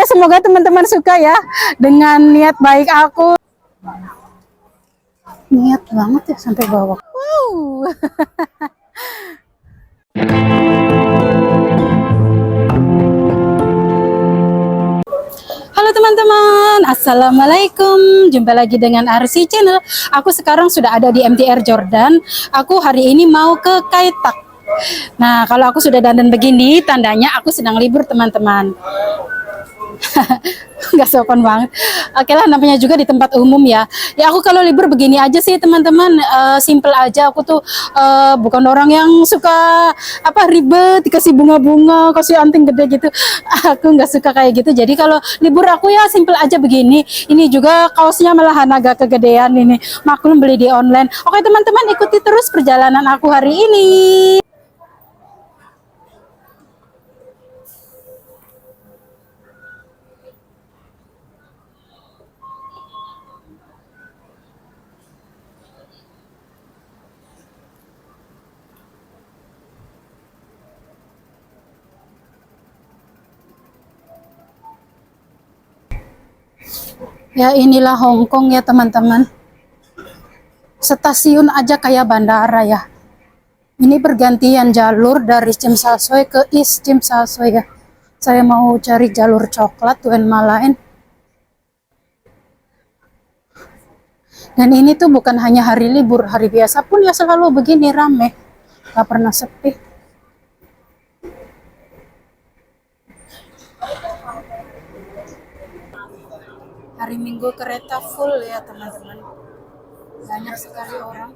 semoga teman-teman suka ya dengan niat baik aku. Niat banget ya sampai bawah. Wow. Halo teman-teman, assalamualaikum. Jumpa lagi dengan Arsi Channel. Aku sekarang sudah ada di MTR Jordan. Aku hari ini mau ke Kaitak. Nah, kalau aku sudah dandan begini, tandanya aku sedang libur teman-teman. Nggak sopan banget. Oke lah, namanya juga di tempat umum ya. Ya aku kalau libur begini aja sih teman-teman, simple aja. Aku tuh bukan orang yang suka apa ribet, dikasih bunga-bunga, kasih anting gede gitu. Aku nggak suka kayak gitu. Jadi kalau libur aku ya simple aja begini. Ini juga kaosnya malahan agak kegedean ini. Maklum beli di online. Oke teman-teman, ikuti terus perjalanan aku hari ini. Ya inilah Hong Kong ya teman-teman. Stasiun aja kayak bandara ya. Ini pergantian jalur dari Tsim Sha Tsui ke East Tsim Sha Tsui ya. Saya mau cari jalur coklat Tuen Malain. Dan ini tuh bukan hanya hari libur, hari biasa pun ya selalu begini rame. Gak pernah sepi. Hari Minggu kereta full ya teman-teman. Banyak sekali orang.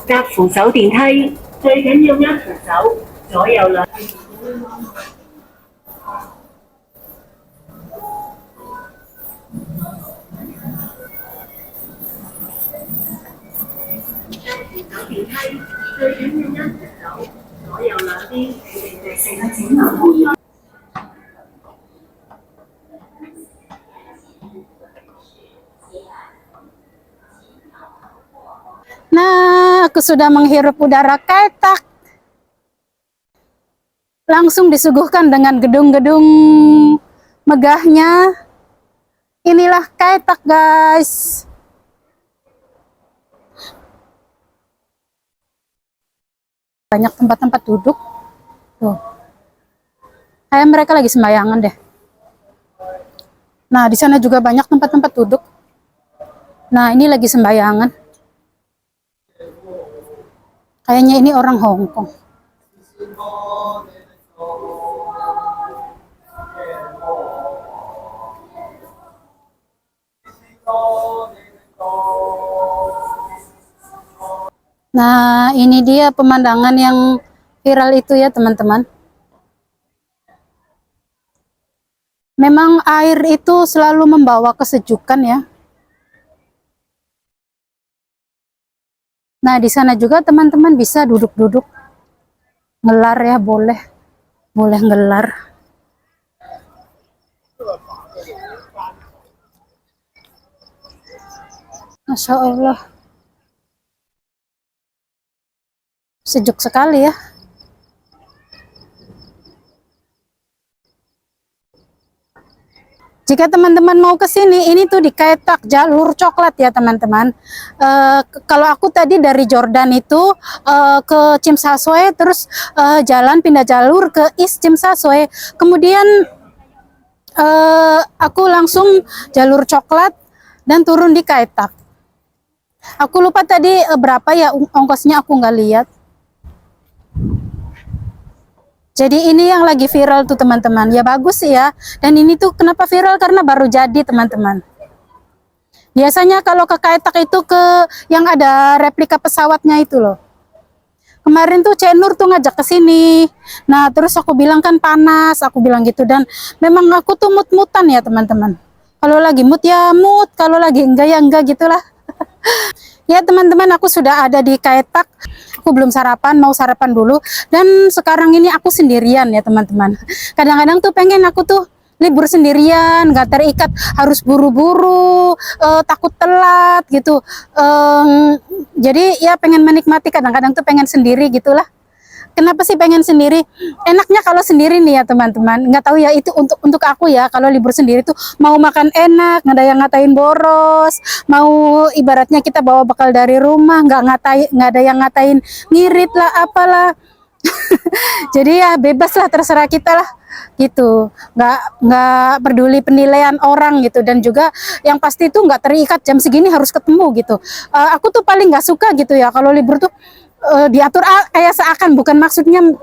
搭扶手電梯，最緊要握扶手，左右兩。電梯最緊要握扶手，左右兩邊你哋嘅四個指南門。Nah, aku sudah menghirup udara Kaitak. Langsung disuguhkan dengan gedung-gedung megahnya. Inilah Kaitak, guys. Banyak tempat-tempat duduk. Tuh. Kayak mereka lagi sembayangan deh. Nah, di sana juga banyak tempat-tempat duduk. Nah, ini lagi sembayangan. Kayaknya ini orang Hong Kong. Nah, ini dia pemandangan yang viral itu ya, teman-teman. Memang air itu selalu membawa kesejukan ya. Nah, di sana juga teman-teman bisa duduk-duduk. Ngelar ya, boleh. Boleh ngelar. Masya Allah. Sejuk sekali ya. Jika teman-teman mau ke sini, ini tuh di Kaitak jalur coklat ya teman-teman. Kalau aku tadi dari Jordan itu ke Tsim Sha Tsui, terus jalan pindah jalur ke East Tsim Sha Tsui. Kemudian aku langsung jalur coklat dan turun di Kaitak. Aku lupa tadi berapa ya ongkosnya, aku nggak lihat. Jadi ini yang lagi viral tuh teman-teman. Ya bagus sih ya. Dan ini tuh kenapa viral? Karena baru jadi teman-teman. Biasanya kalau ke Kaitak itu ke yang ada replika pesawatnya itu loh. Kemarin tuh Cenur tuh ngajak ke sini. Nah terus aku bilang kan panas. Aku bilang gitu. Dan memang aku tuh mut-mutan ya teman-teman. Kalau lagi mood ya mood. Kalau lagi enggak ya enggak gitulah. Ya teman-teman, aku sudah ada di Kaitak. Aku belum sarapan, mau sarapan dulu. Dan sekarang ini aku sendirian ya teman-teman. Kadang-kadang tuh pengen aku tuh libur sendirian, gak terikat harus buru-buru, takut telat gitu. Jadi ya pengen menikmati, kadang-kadang tuh pengen sendiri gitulah. kenapa sih pengen sendiri? Enaknya kalau sendiri nih ya teman-teman. Nggak tahu ya, itu untuk aku ya, kalau libur sendiri tuh mau makan enak, nggak ada yang ngatain boros, mau ibaratnya kita bawa bekal dari rumah, nggak ada yang ngatain ngirit lah apalah. Jadi ya bebas lah, terserah kita lah gitu, nggak peduli penilaian orang gitu, dan juga yang pasti itu nggak terikat jam segini harus ketemu gitu. Aku tuh paling nggak suka gitu ya kalau libur tuh diatur kayak seakan, bukan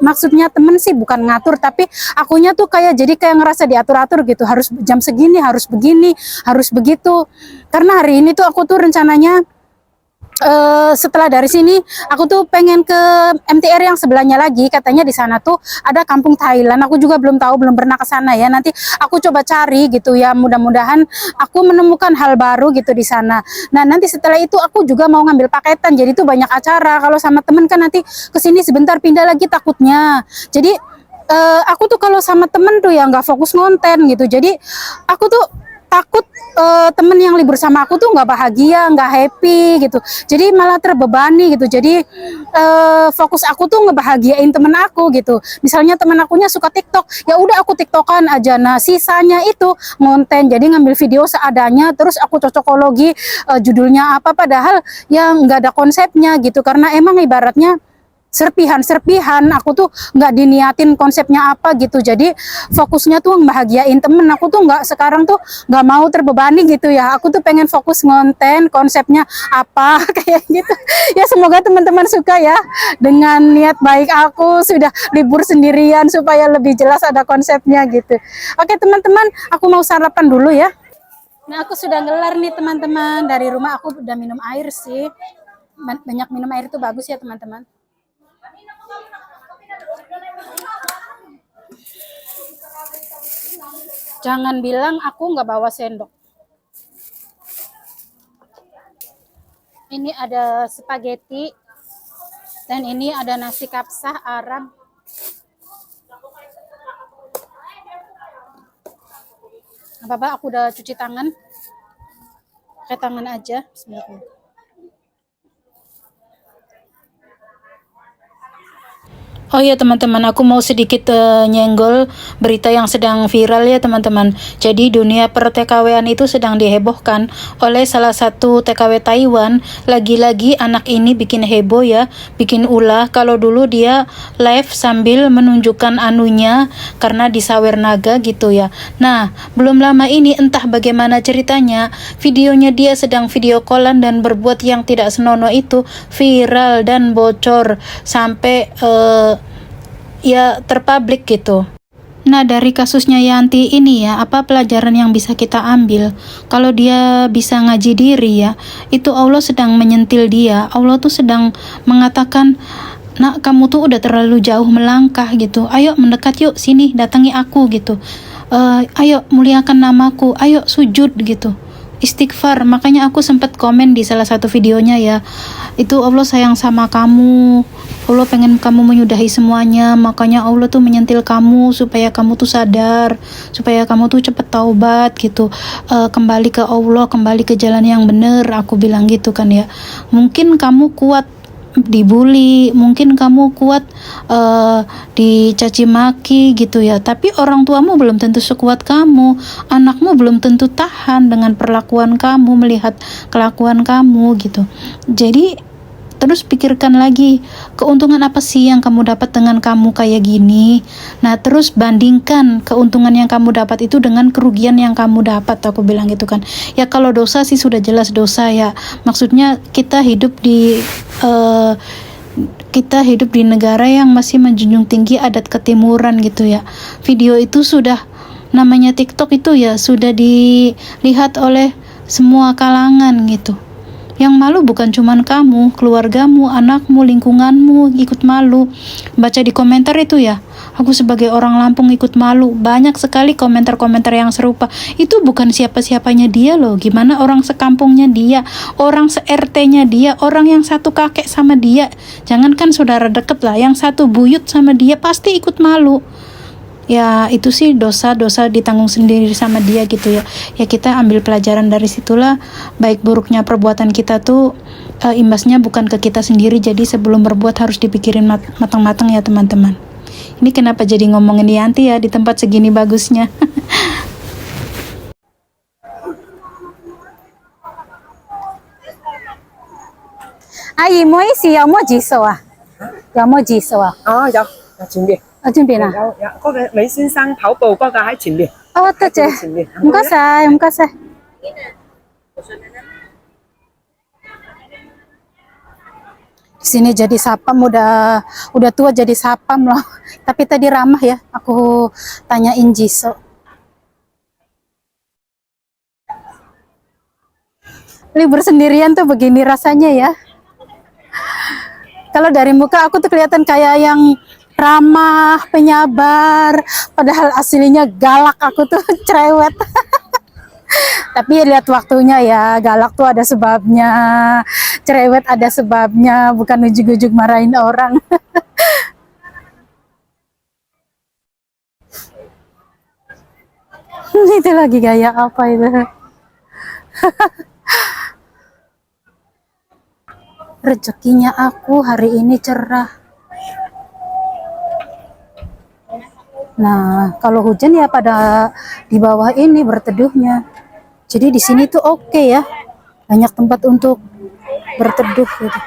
maksudnya temen sih bukan ngatur, tapi akunya tuh kayak jadi kayak ngerasa diatur-atur gitu, harus jam segini, harus begini, harus begitu. Karena hari ini tuh aku tuh rencananya setelah dari sini aku tuh pengen ke MTR yang sebelahnya lagi, katanya di sana tuh ada kampung Thailand. Aku juga belum tahu, belum pernah ke sana ya. Nanti aku coba cari gitu ya, mudah-mudahan aku menemukan hal baru gitu di sana. Nah, nanti setelah itu aku juga mau ngambil paketan. Jadi tuh banyak acara. Kalau sama temen kan nanti ke sini sebentar pindah lagi takutnya. Jadi aku tuh kalau sama temen tuh ya nggak fokus ngonten gitu. Jadi aku tuh takut temen yang libur sama aku tuh nggak bahagia, nggak happy gitu, jadi malah terbebani gitu. Jadi fokus aku tuh ngebahagiain temen aku gitu. Misalnya temen akunya suka TikTok, ya udah aku TikTokan aja. Nah, sisanya itu ngonten, jadi ngambil video seadanya, terus aku cocokologi judulnya apa, padahal yang nggak ada konsepnya gitu. Karena emang ibaratnya serpihan aku tuh nggak diniatin konsepnya apa gitu. Jadi fokusnya tuh ngebahagiain temen. Aku tuh sekarang tuh nggak mau terbebani gitu ya. Aku tuh pengen fokus ngonten, konsepnya apa kayak gitu ya. Semoga teman-teman suka ya dengan niat baik aku sudah libur sendirian, supaya lebih jelas ada konsepnya gitu. Oke teman-teman, aku mau sarapan dulu ya. Nah, aku sudah ngelar nih teman-teman. Dari rumah aku udah minum air sih. Banyak minum air itu bagus ya teman-teman. Jangan bilang aku nggak bawa sendok. Ini ada spaghetti, dan ini ada nasi kapsah Arab. Apa-apa, aku udah cuci tangan. Pakai tangan aja. Bismillah. Oh ya teman-teman, aku mau sedikit nyenggol berita yang sedang viral ya teman-teman. Jadi dunia per-TKW-an itu sedang dihebohkan oleh salah satu TKW Taiwan. Lagi-lagi anak ini bikin heboh ya, bikin ulah. Kalau dulu dia live sambil menunjukkan anunya karena di Sawer Naga gitu ya. Nah, belum lama ini entah bagaimana ceritanya, videonya dia sedang video callan dan berbuat yang tidak senonoh itu viral dan bocor sampai ya terpublik gitu. Nah, dari kasusnya Yanti ini ya, apa pelajaran yang bisa kita ambil? Kalau dia bisa ngaji diri ya, itu Allah sedang menyentil dia. Allah tuh sedang mengatakan, "Nak, kamu tuh udah terlalu jauh melangkah gitu. Ayo mendekat yuk, sini datangi aku gitu. Ayo muliakan namaku, ayo sujud gitu. Istighfar." Makanya aku sempat komen di salah satu videonya ya, itu Allah sayang sama kamu, Allah pengen kamu menyudahi semuanya, makanya Allah tuh menyentil kamu supaya kamu tuh sadar, supaya kamu tuh cepet taubat gitu, kembali ke Allah, kembali ke jalan yang bener. Aku bilang gitu kan ya. Mungkin kamu kuat dibully, mungkin kamu kuat dicaci maki gitu ya, tapi orang tuamu belum tentu sekuat kamu, anakmu belum tentu tahan dengan perlakuan kamu, melihat kelakuan kamu gitu. Jadi terus pikirkan lagi, keuntungan apa sih yang kamu dapat dengan kamu kayak gini. Nah, terus bandingkan keuntungan yang kamu dapat itu dengan kerugian yang kamu dapat. Aku bilang gitu kan. Ya kalau dosa sih sudah jelas dosa ya. Maksudnya kita hidup di negara yang masih menjunjung tinggi adat ketimuran gitu ya. Video itu sudah, namanya TikTok itu ya, sudah dilihat oleh semua kalangan gitu. Yang malu bukan cuman kamu, keluargamu, anakmu, lingkunganmu ikut malu. Baca di komentar itu ya, aku sebagai orang Lampung ikut malu. Banyak sekali komentar-komentar yang serupa. Itu bukan siapa-siapanya dia loh. Gimana orang sekampungnya dia, orang se-RT-nya dia, orang yang satu kakek sama dia. Jangankan saudara deket lah, yang satu buyut sama dia pasti ikut malu. Ya itu sih dosa-dosa ditanggung sendiri sama dia gitu ya. Ya kita ambil pelajaran dari situlah, baik buruknya perbuatan kita tuh imbasnya bukan ke kita sendiri. Jadi sebelum berbuat harus dipikirin matang-matang ya teman-teman. Ini kenapa jadi ngomongin Yanti ya di tempat segini bagusnya. Ai moi si ya mo jiso ah. Ya mo jiso ah. 哦，有前面，前邊啊。有嗰個李先生跑步嗰個喺前面， Oh, ito, Che. 前面。 Makasay, makasay. Di sini jadi sapam udah tua jadi sapam loh. Tapi tadi ramah ya. Aku tanyain Jiso. Libur sendirian tuh begini rasanya ya. Kalau dari muka aku tuh kelihatan kayak yang ramah, penyabar, padahal aslinya galak, aku tuh cerewet. Tapi lihat waktunya ya, galak tuh ada sebabnya, cerewet ada sebabnya, bukan ujug-ujug marahin orang. Itu lagi gaya apa itu? Rezekinya aku hari ini cerah. Nah, kalau hujan ya pada di bawah ini berteduhnya. Jadi di sini tuh oke ya. Banyak tempat untuk berteduh gitu.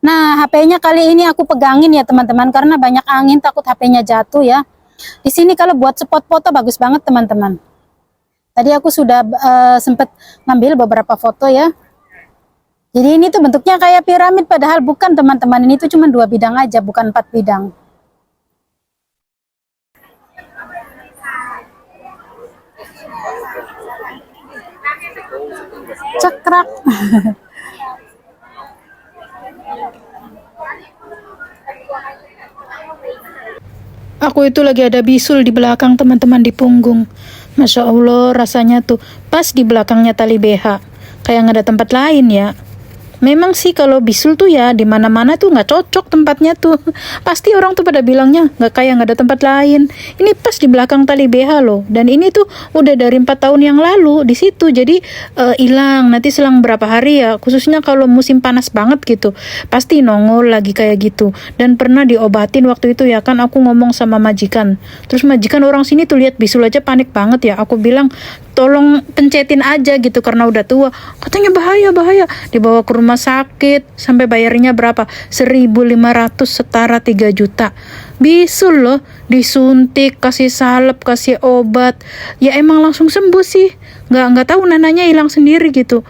Nah, HP-nya kali ini aku pegangin ya teman-teman karena banyak angin, takut HP-nya jatuh ya. Di sini kalau buat spot foto bagus banget teman-teman. Tadi aku sudah sempat ngambil beberapa foto ya. Jadi ini tuh bentuknya kayak piramid, padahal bukan teman-teman. Ini tuh cuma 2 bidang aja, bukan 4 bidang. Cekrak. Aku itu lagi ada bisul di belakang teman-teman, di punggung. Masya Allah, rasanya tuh pas di belakangnya tali BH. Kayak nggak ada tempat lain ya. Memang sih kalau bisul tuh ya di mana-mana tuh nggak cocok tempatnya tuh. Pasti orang tuh pada bilangnya nggak ada tempat lain. Ini pas di belakang tali BH loh. Dan ini tuh udah dari 4 tahun yang lalu di situ. Jadi hilang. Nanti selang berapa hari ya. Khususnya kalau musim panas banget gitu. Pasti nongol lagi kayak gitu. Dan pernah diobatin waktu itu ya kan. Aku ngomong sama majikan. Terus majikan orang sini tuh lihat bisul aja panik banget ya. Aku bilang tolong pencetin aja gitu karena udah tua. Katanya bahaya. Dibawa ke rumah sakit sampai bayarnya berapa? 1.500 setara 3 juta. Bisul loh, disuntik, kasih salep, kasih obat. Ya emang langsung sembuh sih. Nggak tahu nananya hilang sendiri gitu.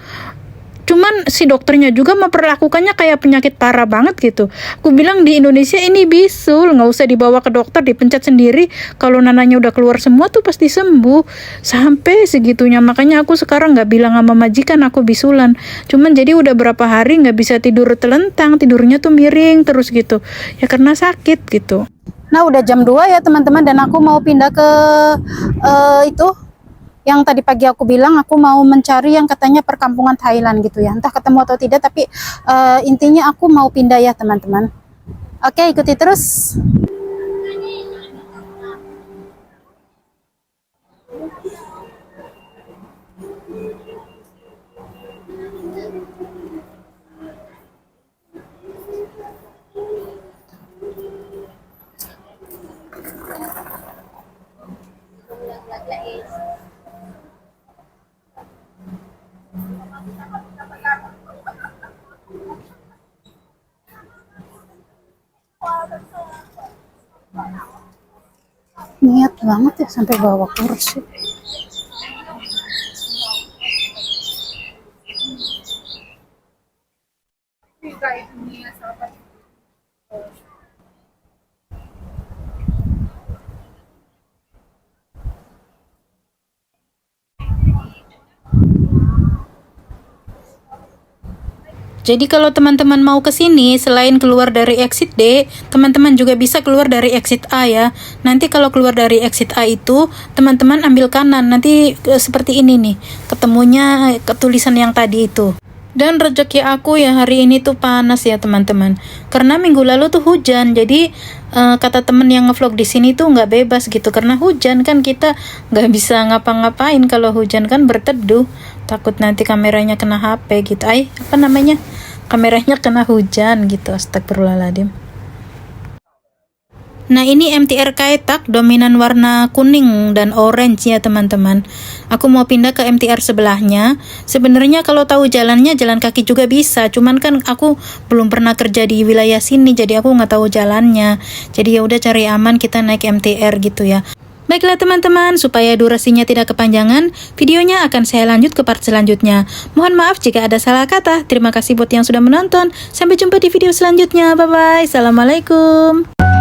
Cuman si dokternya juga memperlakukannya kayak penyakit parah banget gitu. Aku bilang di Indonesia ini bisul, nggak usah dibawa ke dokter, dipencet sendiri. Kalau nananya udah keluar semua tuh pasti sembuh. Sampai segitunya, makanya aku sekarang nggak bilang sama majikan aku bisulan. Cuman jadi udah berapa hari nggak bisa tidur telentang, tidurnya tuh miring terus gitu. Ya karena sakit gitu. Nah udah jam 2 ya teman-teman, dan aku mau pindah ke itu yang tadi pagi aku bilang aku mau mencari yang katanya perkampungan Thailand gitu ya. Entah ketemu atau tidak, tapi intinya aku mau pindah ya teman-teman. Oke, ikuti terus. Niat banget ya sampai bawa kursi. Jadi kalau teman-teman mau ke sini, selain keluar dari exit D, teman-teman juga bisa keluar dari exit A ya. Nanti kalau keluar dari exit A itu, teman-teman ambil kanan. Nanti seperti ini nih, ketemunya ketulisan yang tadi itu. Dan rezeki aku ya hari ini tuh panas ya teman-teman. Karena minggu lalu tuh hujan, jadi kata temen yang ngevlog di sini tuh nggak bebas gitu karena hujan kan, kita nggak bisa ngapa-ngapain kalau hujan kan, berteduh, takut nanti kameranya kena HP gitu, kameranya kena hujan gitu. Astagfirullahaladzim. Nah, ini MTR Kaetak dominan warna kuning dan orange ya teman-teman. Aku mau pindah ke MTR sebelahnya. Sebenarnya kalau tahu jalannya, jalan kaki juga bisa, cuman kan aku belum pernah kerja di wilayah sini, jadi aku nggak tahu jalannya. Jadi ya udah cari aman, kita naik MTR gitu ya. Baiklah teman-teman, supaya durasinya tidak kepanjangan, videonya akan saya lanjut ke part selanjutnya. Mohon maaf jika ada salah kata. Terima kasih buat yang sudah menonton. Sampai jumpa di video selanjutnya. Bye-bye. Assalamualaikum.